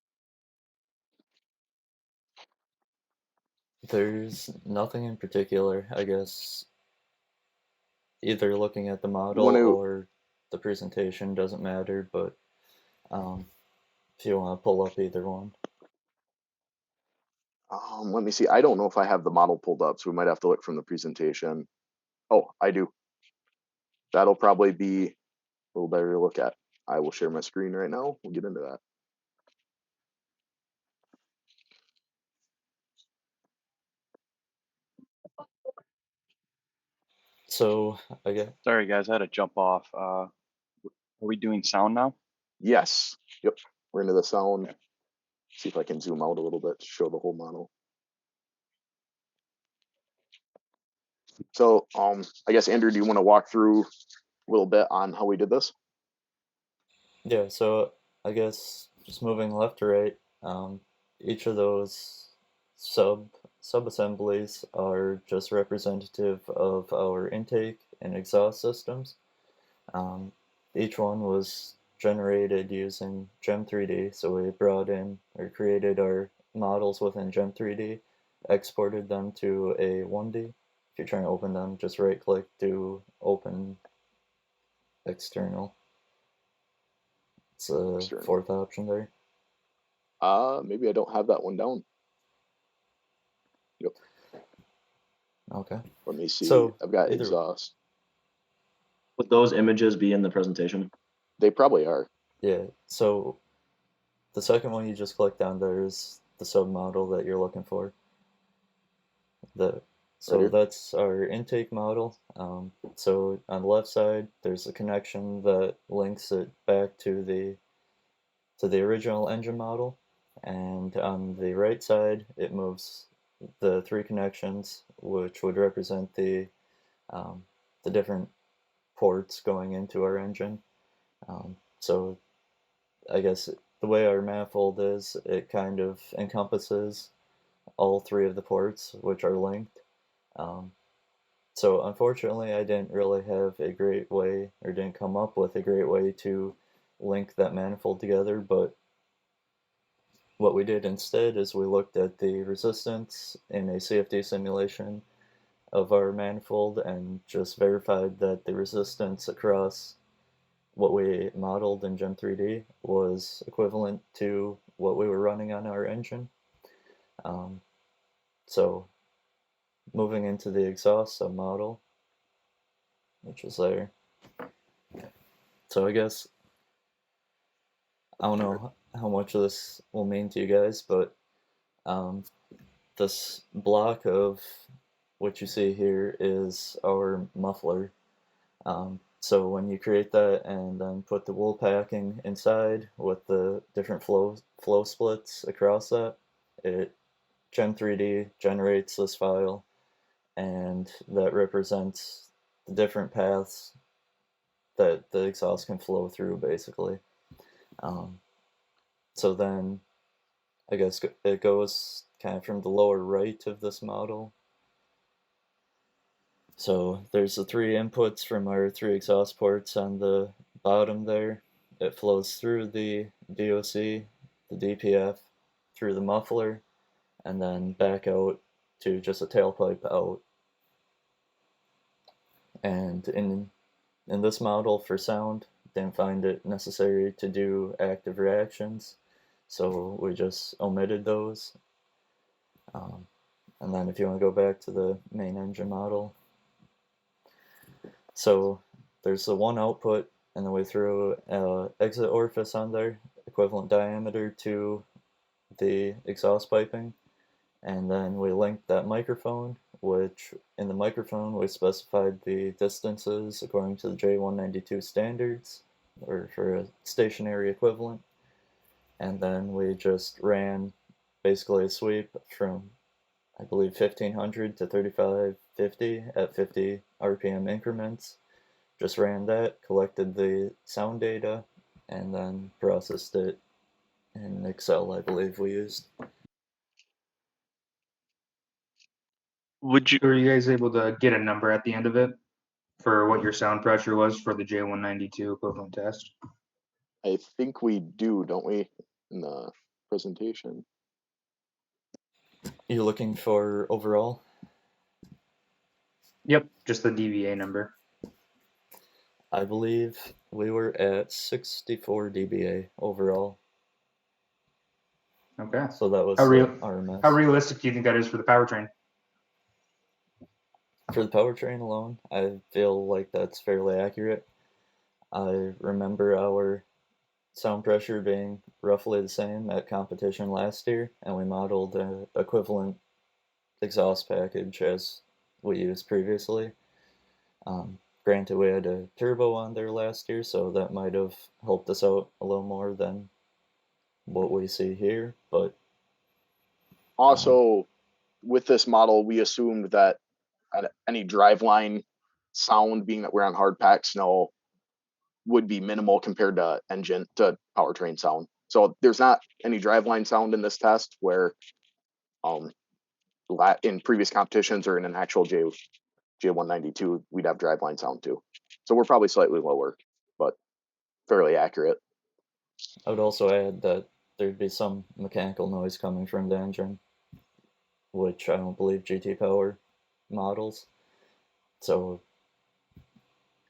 There's nothing in particular, I guess. Either looking at the model or the presentation doesn't matter, but if you want to pull up either one. Let me see. I don't know if I have the model pulled up, so we might have to look from the presentation. Oh, I do. That'll probably be a little better to look at. I will share my screen right now. We'll get into that. So, okay. Sorry guys, I had to jump off. Are we doing sound now? Yes. Yep. We're into the sound. Okay. See if I can zoom out a little bit to show the whole model. So, I guess, Andrew, do you want to walk through a little bit on how we did this? Yeah, so I guess just moving left to right, each of those sub-assemblies are just representative of our intake and exhaust systems. Each one was generated using Gem 3D, so we brought in or created our models within Gem 3D, exported them to a 1D. If you're trying to open them, just right click to open external. It's the fourth option there. Maybe I don't have that one down. Yep. Okay. Let me see. So I've got exhaust. Would those images be in the presentation? They probably are. Yeah. So the second one you just clicked on there is the submodel that you're looking for. So here. that's our intake model. So on the left side, there's a connection that links it back to the original engine model, and on the right side, it moves the three connections, which would represent the different ports going into our engine. So I guess the way our manifold is, it kind of encompasses all three of the ports, which are linked. So unfortunately, I didn't really have a great way, or didn't come up with a great way to link that manifold together, but what we did instead is we looked at the resistance in a CFD simulation of our manifold and just verified that the resistance across what we modeled in Gem3D was equivalent to what we were running on our engine. So moving into the exhaust submodel, which is there. So I guess, I don't know how much of this will mean to you guys, but this block of what you see here is our muffler. So when you create that and then put the wool packing inside with the different flow splits across that, Gem3D generates this file, and that represents the different paths that the exhaust can flow through, basically. So then, I guess it goes kind of from the lower right of this model. So there's the three inputs from our three exhaust ports on the bottom there. It flows through the DOC, the DPF, through the muffler, and then back out to just a tailpipe out. And in this model for sound, didn't find it necessary to do active reactions, so we just omitted those. And then if you want to go back to the main engine model, so there's the one output, and then we threw an exit orifice on there, equivalent diameter to the exhaust piping, and then we linked that microphone, which in the microphone we specified the distances according to the J192 standards, or for a stationary equivalent, and then we just ran basically a sweep from, I believe, 1500 to 3550 at 50 RPM increments. Just ran that, collected the sound data, and then processed it in Excel, I believe we used. Were you guys able to get a number at the end of it for what your sound pressure was for the J192 equivalent test? I think we do, don't we, in the presentation? You looking for overall? Yep, just the DVA number. I believe we were at 64 dBA overall. Okay. So that was RMS. How realistic do you think that is for the powertrain? For the powertrain alone, I feel like that's fairly accurate. I remember our sound pressure being roughly the same at competition last year, and we modeled an equivalent exhaust package as we used previously. Granted, we had a turbo on there last year, so that might have helped us out a little more than what we see here, but also with this model, we assumed that any driveline sound, being that we're on hard packed snow, would be minimal compared to engine to powertrain sound. So there's not any driveline sound in this test, where in previous competitions or in an actual J192, we'd have driveline sound too. So we're probably slightly lower, but fairly accurate. I would also add that there'd be some mechanical noise coming from the engine, which I don't believe GT Power models. So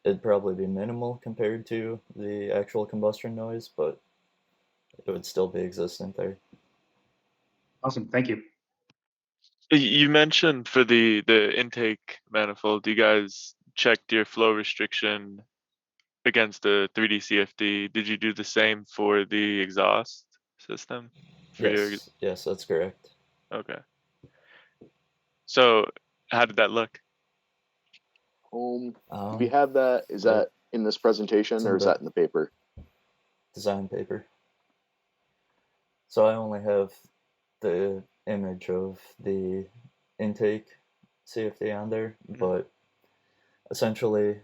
it'd probably be minimal compared to the actual combustion noise, but it would still be existent there. Awesome, thank you. You mentioned for the intake manifold, you guys checked your flow restriction against the 3D CFD. Did you do the same for the exhaust? system for your? Yes, that's correct. Okay. So how did that look? Do we have that? Is yeah. that in this presentation It's or in is the- that in the paper? Design paper. So I only have the image of the intake CFD on there, but essentially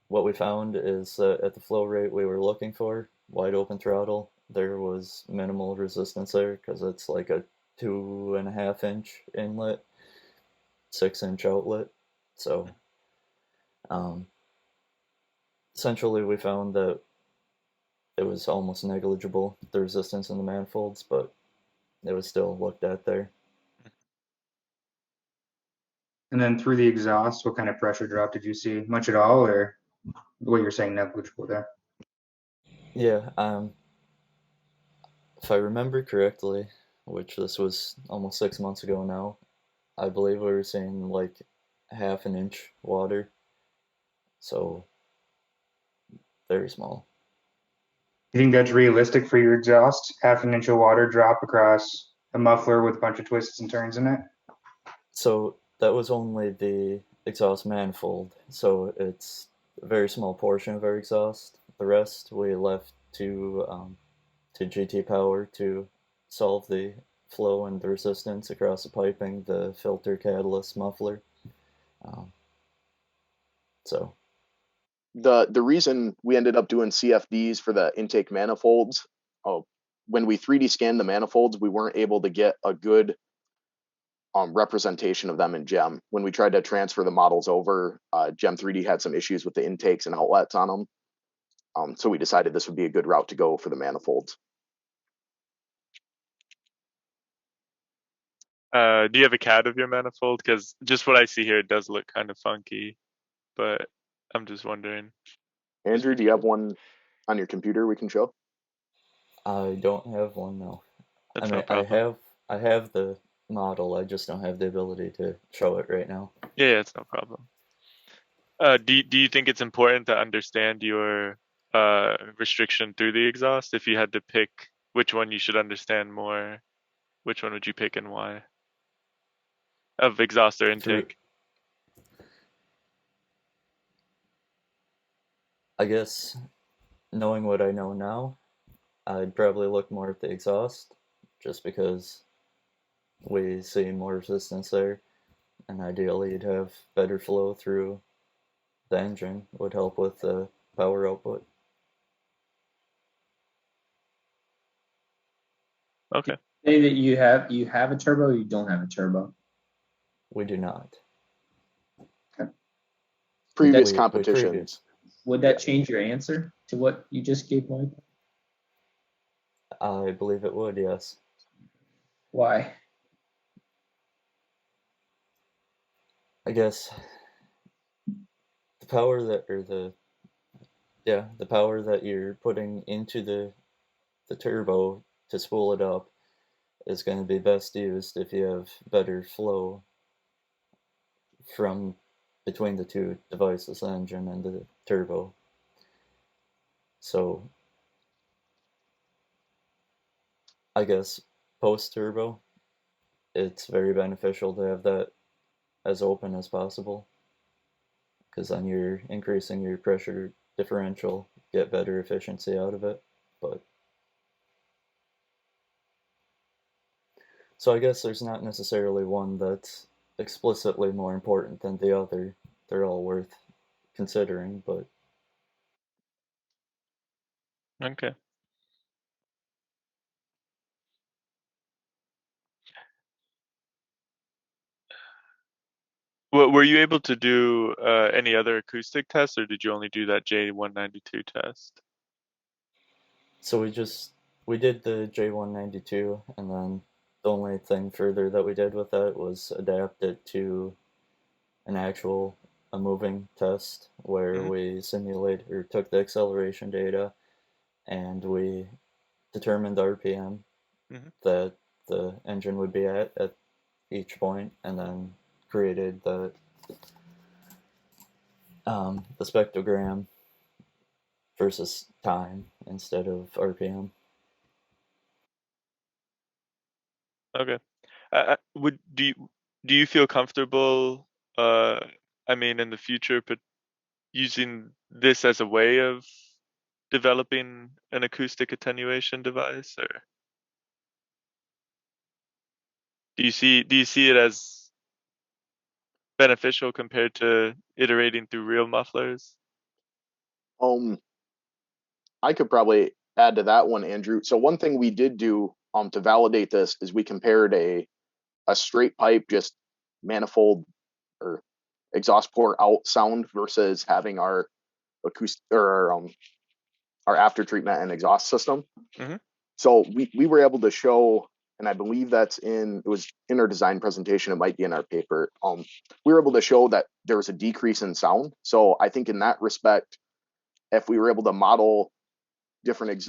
what we found is that at the flow rate we were looking for, wide open throttle, there was minimal resistance there because it's like a 2.5 inch inlet, 6 inch outlet. So essentially we found that it was almost negligible, the resistance in the manifolds, but it was still looked at there. And then through the exhaust, what kind of pressure drop did you see? Much at all, or what you're saying negligible there? Yeah, if I remember correctly, which this was almost 6 months ago now, I believe we were seeing like 1/2 inch water. So very small. You think that's realistic for your exhaust? 1/2 inch of water drop across a muffler with a bunch of twists and turns in it? So that was only the exhaust manifold. So it's a very small portion of our exhaust. The rest we left to GT Power to solve the flow and the resistance across the piping, the filter, catalyst, muffler. So The reason we ended up doing CFDs for the intake manifolds, when we 3D scanned the manifolds, we weren't able to get a good representation of them in GEM. When we tried to transfer the models over, GEM 3D had some issues with the intakes and outlets on them. So we decided this would be a good route to go for the manifolds. Do you have a CAD of your manifold? Because just what I see here, it does look kind of funky, but I'm just wondering. Andrew, do you have one on your computer we can show? I don't have one, no. That's I no mean, problem. I have the model. I just don't have the ability to show it right now. Yeah, it's no problem. Do you think it's important to understand your restriction through the exhaust? If you had to pick which one you should understand more, which one would you pick and why? Of exhaust or intake? I guess knowing what I know now, I'd probably look more at the exhaust, just because we see more resistance there, and ideally you'd have better flow through the engine, would help with the power output. Okay. Say that you have a turbo, or you don't have a turbo. We do not. Previous We competitions. Would that change your answer to what you just gave, Mike? I believe it would, yes. Why? I guess the power that, the power that you're putting into the turbo to spool it up is going to be best used if you have better flow from between the two devices, the engine and the turbo. So I guess post turbo, it's very beneficial to have that as open as possible, because then you're increasing your pressure differential, get better efficiency out of it. But so I guess there's not necessarily one that's explicitly more important than the other. They're all worth considering, but Okay. Were you able to do any other acoustic tests, or did you only do that J192 test? so we did the J192, and then the only thing further that we did with that was adapt it to a moving test where we simulated or took the acceleration data, and we determined the RPM that the engine would be at each point, and then created the spectrogram versus time instead of RPM. Okay. Do you feel comfortable? I mean, in the future, but using this as a way of developing an acoustic attenuation device, or do you see it as beneficial compared to iterating through real mufflers? I could probably add to that one, Andrew. So one thing we did do to validate this is we compared a straight pipe, just manifold or exhaust port out sound versus having our acoustic or our after treatment and exhaust system. Mhm. So we were able to show, and I believe it was in our design presentation, it might be in our paper. We were able to show that there was a decrease in sound. So I think in that respect, if we were able to model different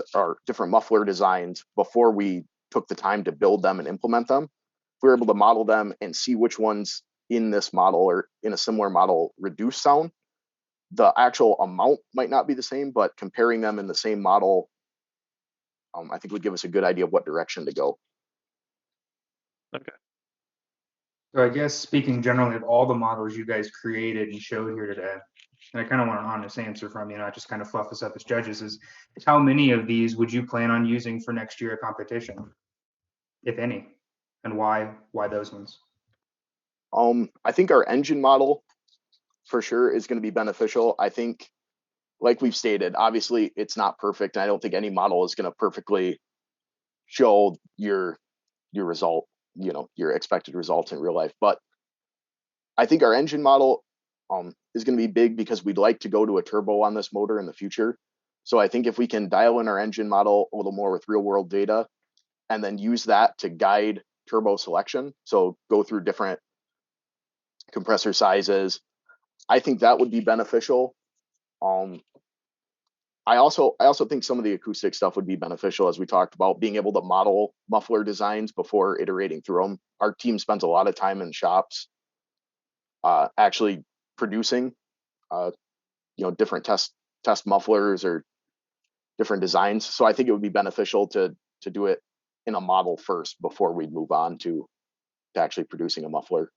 muffler designs before we took the time to build them and implement them, if we were able to model them and see which ones in this model or in a similar model reduce sound, the actual amount might not be the same, but comparing them in the same model, I think would give us a good idea of what direction to go. Okay. So I guess speaking generally of all the models you guys created and showed here today, and I kind of want an honest answer from you, not just kind of fluff us up as judges, is how many of these would you plan on using for next year at competition, if any, and why those ones? I think our engine model for sure is going to be beneficial. I think, like we've stated, obviously it's not perfect. And I don't think any model is going to perfectly show your result, your expected results in real life. But I think our engine model is going to be big because we'd like to go to a turbo on this motor in the future. So I think if we can dial in our engine model a little more with real world data and then use that to guide turbo selection, so go through different compressor sizes, I think that would be beneficial. I also think some of the acoustic stuff would be beneficial, as we talked about, being able to model muffler designs before iterating through them. Our team spends a lot of time in shops actually producing different test mufflers or different designs. So I think it would be beneficial to do it in a model first before we move on to actually producing a muffler.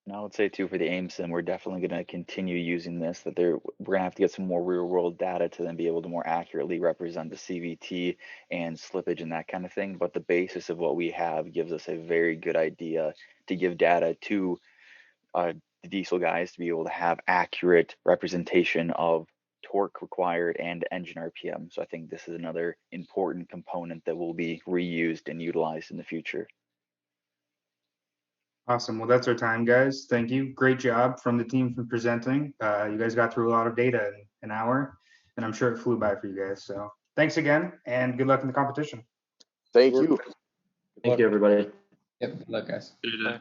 And I would say too, for the AIM-Sim, we're definitely going to continue using this. We're going to have to get some more real-world data to then be able to more accurately represent the CVT and slippage and that kind of thing. But the basis of what we have gives us a very good idea to give data to the diesel guys to be able to have accurate representation of torque required and engine RPM. So I think this is another important component that will be reused and utilized in the future. Awesome. Well, that's our time, guys. Thank you. Great job from the team for presenting. You guys got through a lot of data in an hour, and I'm sure it flew by for you guys. So thanks again, and good luck in the competition. Thank you. Thank you, everybody. Yep. Good luck, guys. Good.